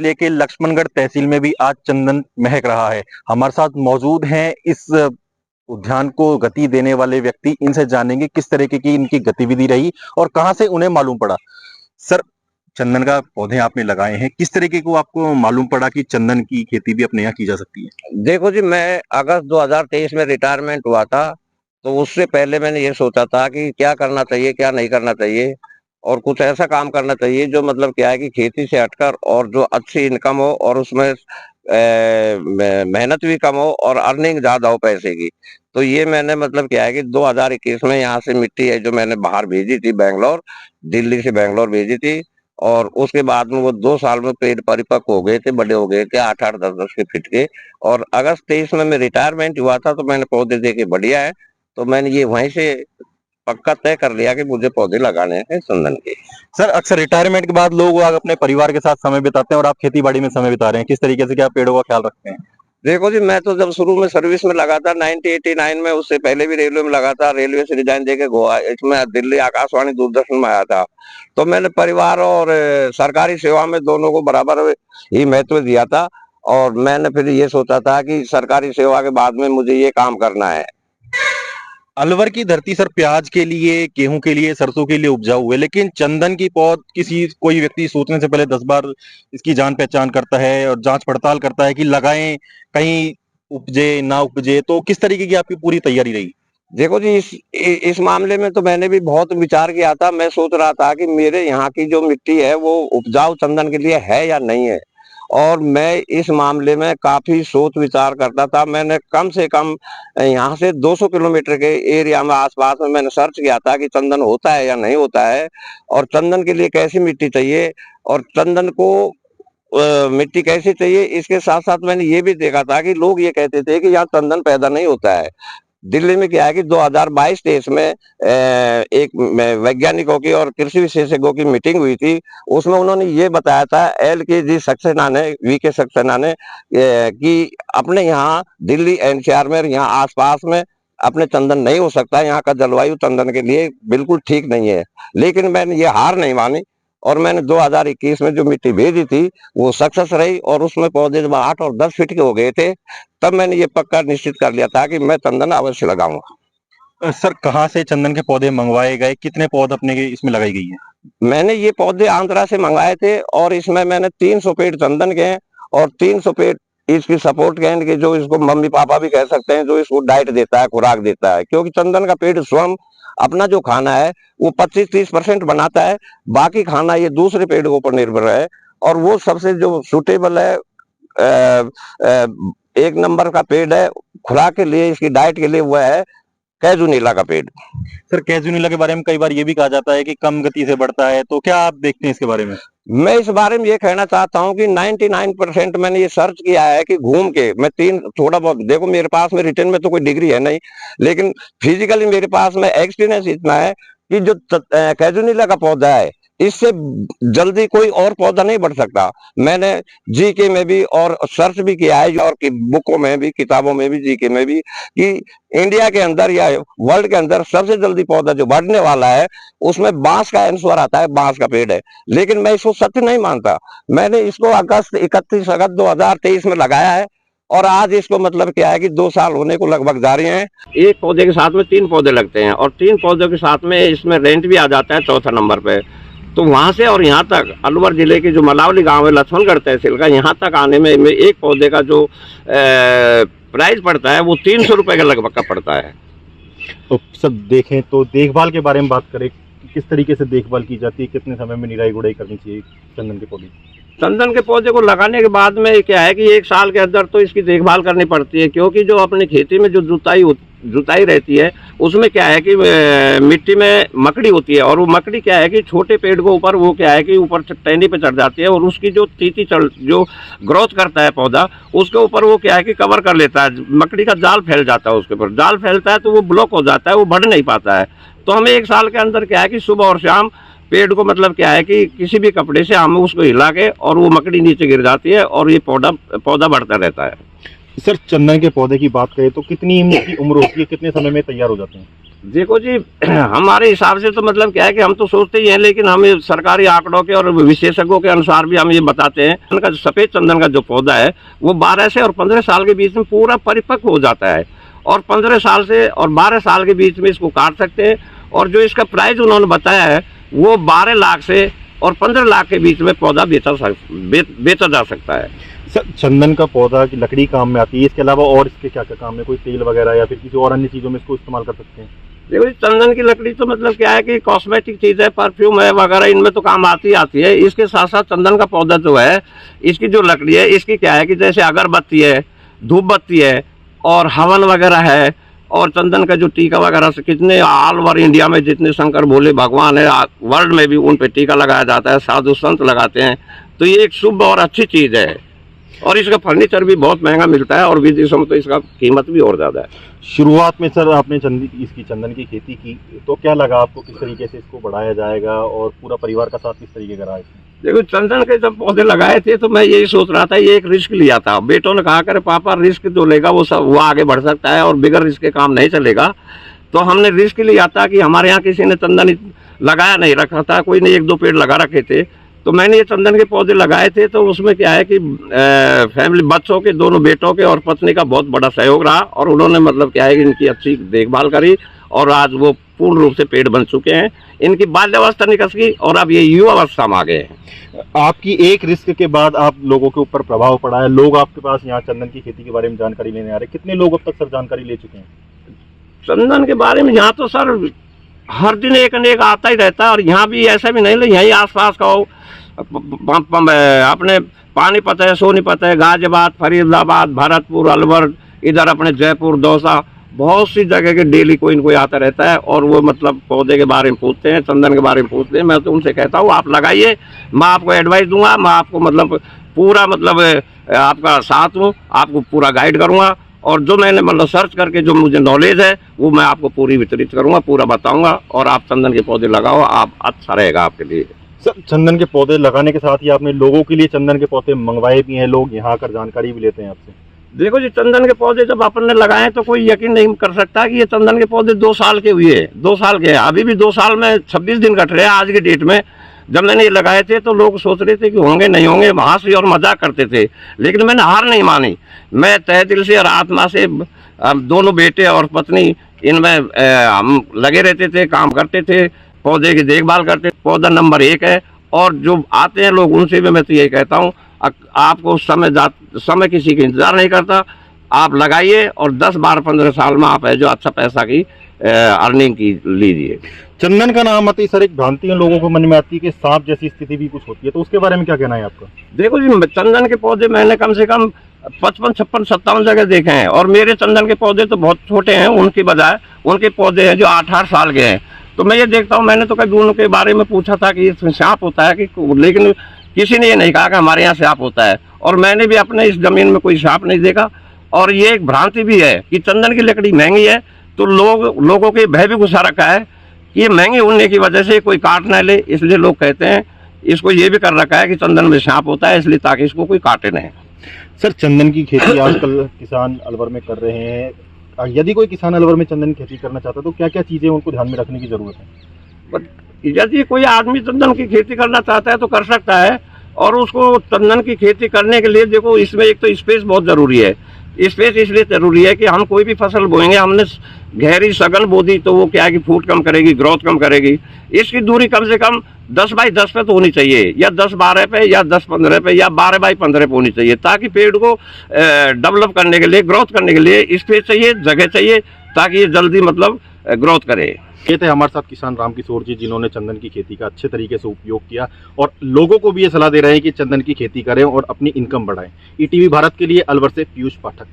लेके लक्ष्मणगढ़ तहसील में भी आज चंदन महक रहा है। हमारे साथ मौजूद हैं इस उद्यान को गति देने वाले व्यक्ति। इनसे जानेंगे किस तरीके की इनकी गतिविधि रही और कहां से उन्हें मालूम पड़ा। सर, चंदन का पौधे आपने लगाए हैं, किस तरीके को आपको मालूम पड़ा कि चंदन की खेती भी अपने यहाँ की जा सकती है? देखो जी, मैं अगस्त 2023 में रिटायरमेंट हुआ था, तो उससे पहले मैंने ये सोचा था कि क्या करना चाहिए, क्या नहीं करना चाहिए, और कुछ ऐसा काम करना चाहिए जो मतलब क्या है कि खेती से हटकर और जो अच्छी इनकम हो और उसमें मेहनत भी कम हो और अर्निंग ज्यादा हो पैसे की। तो ये मैंने मतलब क्या है कि 2021 में यहाँ से मिट्टी है जो मैंने बाहर भेजी थी, बैंगलोर, दिल्ली से बैंगलोर भेजी थी, और उसके बाद में वो 2 साल में पेड़ परिपक्व हो गए थे, बड़े हो गए थे 8-8, 10-10 के फीट के। और अगस्त 23 में मैं रिटायरमेंट हुआ था, तो मैंने पौधे देखे बढ़िया है, तो मैंने ये वहीं से पक्का तय कर लिया कि मुझे पौधे लगाने हैं चंदन के। सर, अक्सर रिटायरमेंट के बाद लोग अपने परिवार के साथ समय बिताते हैं और आप खेती बाड़ी में समय बिता रहे हैं, किस तरीके से क्या पेड़ों का ख्याल रखते हैं? देखो जी, मैं तो जब शुरू में सर्विस में लगा था 1989 में, उससे पहले भी रेलवे में लगा था, रेलवे से रिजाइन देके गोवा इसमें दिल्ली आकाशवाणी दूरदर्शन में आया था। तो मैंने परिवार और सरकारी सेवा में दोनों को बराबर ही महत्व दिया था, और मैंने फिर ये सोचा था कि सरकारी सेवा के बाद में मुझे ये काम करना है। अलवर की धरती सर प्याज के लिए, गेहूं के लिए, सरसों के लिए उपजाऊ है, लेकिन चंदन की पौध कोई व्यक्ति सोचने से पहले 10 बार इसकी जान पहचान करता है और जांच पड़ताल करता है कि लगाएं, कहीं उपजे ना उपजे। तो किस तरीके की आपकी पूरी तैयारी रही? देखो जी, इस मामले में तो मैंने भी बहुत विचार किया था। मैं सोच रहा था कि मेरे यहाँ की जो मिट्टी है वो उपजाऊ चंदन के लिए है या नहीं है, और मैं इस मामले में काफी सोच विचार करता था। मैंने कम से कम यहाँ से 200 किलोमीटर के एरिया में आसपास में मैंने सर्च किया था कि चंदन होता है या नहीं होता है, और चंदन के लिए कैसी मिट्टी चाहिए, और चंदन को मिट्टी कैसी चाहिए। इसके साथ साथ मैंने ये भी देखा था कि लोग ये कहते थे कि यहाँ चंदन पैदा नहीं होता है। दिल्ली में क्या है कि 2022-23 में एक वैज्ञानिकों की और कृषि विशेषज्ञों की मीटिंग हुई थी। उसमें उन्होंने ये बताया था, LKG सक्सेना ने, VK सक्सेना ने, कि अपने यहाँ दिल्ली NCR में, यहाँ आसपास में अपने चंदन नहीं हो सकता। यहाँ का जलवायु चंदन के लिए बिल्कुल ठीक नहीं है। लेकिन मैंने ये हार नहीं मानी, और मैंने 2021 में जो मिट्टी भेजी थी वो सक्सेस रही, और उसमें पौधे जब 8 और 10 फीट के हो गए थे, तब मैंने ये पक्का निश्चित कर लिया था कि मैं चंदन अवश्य लगाऊंगा। सर, कहाँ से चंदन के पौधे मंगवाए गए, कितने पौध अपने इसमें लगाई गई है? मैंने ये पौधे आंध्रा से मंगाए थे, और इसमें मैंने 300 पेड़ चंदन के हैं और 300 पेड़ इसकी सपोर्ट कैन के, जो इसको मम्मी पापा भी कह सकते हैं, जो इसको डाइट देता है, खुराक देता है। क्योंकि चंदन का पेड़ स्वयं अपना जो खाना है वो 25-30% बनाता है, बाकी खाना ये दूसरे पेड़ के ऊपर निर्भर है। और वो सबसे जो सुटेबल है, एक नंबर का पेड़ है खुराक के लिए, इसकी डाइट के लिए, वो है कैजुनीला का पेड़। सर, कैजुनीला के बारे में कई बार ये भी कहा जाता है कि कम गति से बढ़ता है, तो क्या आप देखते हैं इसके बारे में? मैं इस बारे में ये कहना चाहता हूँ कि 99% मैंने ये सर्च किया है कि घूम के, मैं थोड़ा बहुत, देखो मेरे पास में रिटर्न में तो कोई डिग्री है नहीं, लेकिन फिजिकली मेरे पास में एक्सपीरियंस इतना है कि जो कैजुनीला का पौधा है, इससे जल्दी कोई और पौधा नहीं बढ़ सकता। मैंने जीके में भी और सर्च भी किया है, और बुकों में भी, किताबों में भी, जीके में भी, कि इंडिया के अंदर या वर्ल्ड के अंदर सबसे जल्दी पौधा जो बढ़ने वाला है उसमें बांस का आंसर आता है, बांस का पेड़ है। लेकिन मैं इसको सत्य नहीं मानता। मैंने इसको 31 अगस्त 2023 में लगाया है, और आज इसको मतलब क्या है कि 2 साल होने को लगभग जा रहे हैं। एक पौधे के साथ में 3 पौधे लगते हैं, और 3 पौधों के साथ में इसमें रेंट भी आ जाता है 4थे नंबर पे। तो वहां से और यहाँ तक, अलवर जिले के जो मलावली गांव है लक्ष्मणगढ़ तहसील का, यहाँ तक आने में एक पौधे का जो प्राइस पड़ता है वो 300 रुपए के लगभग का पड़ता है। तो सब देखें तो देखभाल के बारे में बात करें, किस तरीके से देखभाल की जाती है, कितने समय में निराई गुड़ाई करनी चाहिए चंदन के पौधे? चंदन के पौधे को लगाने के बाद में क्या है कि 1 साल के अंदर तो इसकी देखभाल करनी पड़ती है, क्योंकि जो अपनी खेती में जो जुताई रहती है उसमें क्या है कि मिट्टी में मकड़ी होती है, और वो मकड़ी क्या है कि छोटे पेड़ को ऊपर, वो क्या है कि ऊपर टहनी पे चढ़ जाती है, और उसकी जो जो ग्रोथ करता है पौधा, उसके ऊपर वो क्या है कि कवर कर लेता है, मकड़ी का जाल फैल जाता है, उसके ऊपर जाल फैलता है तो वो ब्लॉक हो जाता है, वो बढ़ नहीं पाता है। तो हमें 1 साल के अंदर क्या है कि सुबह और शाम पेड़ को मतलब क्या है कि किसी भी कपड़े से हम उसको हिला के, और वो मकड़ी नीचे गिर जाती है, और ये पौधा बढ़ता रहता है। सर चंदन के पौधे की बात करें तो कितनी इनकी उम्र होती है, कितने समय में तैयार हो जाते हैं? देखो जी, हमारे हिसाब से तो मतलब क्या है कि हम तो सोचते ही हैं, लेकिन हम ये सरकारी आंकड़ों के और विशेषज्ञों के अनुसार भी हम ये बताते हैं, उनका जो सफेद चंदन का जो पौधा है वो 12 से और 15 साल के बीच में पूरा परिपक्व हो जाता है, और 15 साल से और 12 साल के बीच में इसको काट सकते हैं। और जो इसका प्राइस उन्होंने बताया है वो 12 लाख से और 15 लाख के बीच में पौधा बेचा जा सकता है। सर चंदन का पौधा की लकड़ी काम में आती है, इसके अलावा और इसके क्या क्या काम है? कोई तेल वगैरह या फिर किसी और अन्य चीजों में इसको इस्तेमाल कर सकते हैं? देखो जी, चंदन की लकड़ी तो मतलब क्या है कि कॉस्मेटिक चीज है, परफ्यूम है वगैरह, इनमें तो काम आती है। इसके साथ साथ चंदन का पौधा जो है, इसकी जो लकड़ी है, इसकी क्या है कि जैसे अगरबत्ती है, धूप बत्ती है और हवन वगैरह है, और चंदन का जो टीका वगैरह से कितने ऑल ओवर इंडिया में जितने शंकर भोले भगवान है वर्ल्ड में भी उन पे टीका लगाया जाता है, साधु संत लगाते हैं। तो ये एक शुभ और अच्छी चीज है, और इसका फर्नीचर भी बहुत महंगा मिलता है, और विदेशों में तो इसका कीमत भी और ज्यादा है। शुरुआत में सर आपने चंदन की खेती की तो क्या लगा आपको, किस तरीके से इसको बढ़ाया जाएगा और पूरा परिवार का साथ किस तरीके का रहा इसमें? देखो, चंदन के जब पौधे लगाए थे तो मैं यही सोच रहा था, ये एक रिस्क लिया था। बेटों ने कहा करे पापा रिस्क जो लेगा वो आगे बढ़ सकता है, और बिगर रिस्क के काम नहीं चलेगा। तो हमने रिस्क लिया था कि हमारे यहाँ किसी ने चंदन लगाया नहीं रखा था, कोई ने 1-2 पेड़ लगा रखे थे, तो मैंने ये चंदन के पौधे लगाए थे। तो उसमें क्या है कि फैमिली, बच्चों के, दोनों बेटों के और पत्नी का बहुत बड़ा सहयोग रहा, और उन्होंने मतलब क्या है कि इनकी अच्छी देखभाल करी, और आज वो पूर्ण रूप से पेड़ बन चुके हैं। इनकी बाल्यावस्था निकल गई और अब ये युवावस्था में आ गए हैं। आपकी एक रिस्क के बाद आप लोगों के ऊपर प्रभाव पड़ा है, लोग आपके पास यहाँ चंदन की खेती के बारे में जानकारी लेने आ रहे हैं, कितने लोग अब तक सर जानकारी ले चुके हैं चंदन के बारे में? यहाँ तो सर हर दिन एक न एक आता ही रहता है, और यहाँ भी ऐसा भी नहीं, यहीं आसपास का हो, अपने पानीपत है, सोनीपत है, गाजियाबाद, फरीदाबाद, भरतपुर, अलवर, इधर अपने जयपुर, दौसा, बहुत सी जगह के डेली कोई न कोई आता रहता है, और वो मतलब पौधे के बारे में पूछते हैं, चंदन के बारे में पूछते हैं। मैं तो उनसे कहता हूँ आप लगाइए, मैं आपको एडवाइस दूंगा, मैं आपको मतलब पूरा मतलब आपका साथ हूँ, आपको पूरा गाइड करूँगा, और जो मैंने मतलब सर्च करके जो मुझे नॉलेज है वो मैं आपको पूरी वितरित करूँगा, पूरा बताऊँगा, और आप चंदन के पौधे लगाओ, आप अच्छा रहेगा आपके लिए। सर चंदन के पौधे लगाने के साथ ही आपने लोगों के लिए चंदन के पौधे मंगवाए भी हैं, लोग यहाँ आकर जानकारी भी लेते हैं आपसे? देखो जी, चंदन के पौधे जब अपन ने लगाए तो कोई यकीन नहीं कर सकता कि ये चंदन के पौधे 2 साल के हुए हैं, 2 साल के हैं, अभी भी 2 साल में 26 दिन कट रहे हैं आज की डेट में। जब मैंने ये लगाए थे तो लोग सोच रहे थे कि होंगे नहीं होंगे, हंसी और मजाक करते थे, लेकिन मैंने हार नहीं मानी। मैं तहे दिल से और आत्मा से, दोनों बेटे और पत्नी इनमें हम लगे रहते थे, काम करते थे, पौधे की देखभाल करते। पौधा नंबर 1 है, और जो आते हैं लोग उनसे भी मैं तो यही कहता हूँ, आपको समय किसी का इंतजार नहीं करता, आप लगाइए और 10, 12, 15 साल में आप है जो अच्छा पैसा की अर्निंग की लीजिए। चंदन का नाम आते ही सर एक भ्रांति लोगों को मन में आती है कि सांप जैसी स्थिति भी कुछ होती है, तो उसके बारे में क्या कहना है आपका? देखो जी, चंदन के पौधे मैंने कम से कम 55, 56, 57 जगह देखे हैं, और मेरे चंदन के पौधे तो बहुत छोटे हैं, उनकी बजाय उनके पौधे हैं जो 8-8 साल के हैं। तो मैं ये देखता हूँ, मैंने तो कभी उनके बारे में पूछा था कि इसमें सांप होता है कि, लेकिन किसी ने ये नहीं कहा कि हमारे यहाँ सांप होता है, और मैंने भी अपने इस जमीन में कोई सांप नहीं देखा। और ये एक भ्रांति भी है कि चंदन की लकड़ी महंगी है, तो लोगों के भय भी घुसा रखा है कि ये महंगी होने की वजह से कोई काट ना ले, इसलिए लोग कहते हैं, इसको ये भी कर रखा है कि चंदन में सांप होता है, इसलिए ताकि इसको कोई काटे नहीं। सर चंदन की खेती आजकल किसान अलवर में कर रहे हैं, यदि कोई किसान अलवर में चंदन की खेती करना चाहता है तो क्या क्या चीजें उनको ध्यान में रखने की जरूरत है? यदि कोई आदमी चंदन की खेती करना चाहता है तो कर सकता है, और उसको चंदन की खेती करने के लिए देखो इसमें एक तो स्पेस बहुत जरूरी है। स्पेस इसलिए जरूरी है कि हम कोई भी फसल बोएंगे, हमने गहरी सघन बो दी तो वो क्या है कि फूट कम करेगी, ग्रोथ कम करेगी। इसकी दूरी कम से कम 10 बाई 10 पे तो होनी चाहिए, या 10-12 पे, या 10-15 पे, या 12 बाई 15 पे होनी चाहिए, ताकि पेड़ को डेवलप करने के लिए, ग्रोथ करने के लिए स्पेस चाहिए, जगह चाहिए, ताकि ये जल्दी मतलब ग्रोथ करे। ये थे हमारे साथ किसान रामकिशोर जी, जिन्होंने चंदन की खेती का अच्छे तरीके से उपयोग किया और लोगों को भी ये सलाह दे रहे हैं कि चंदन की खेती करें और अपनी इनकम बढ़ाएं। ईटीवी भारत के लिए अलवर से पीयूष पाठक।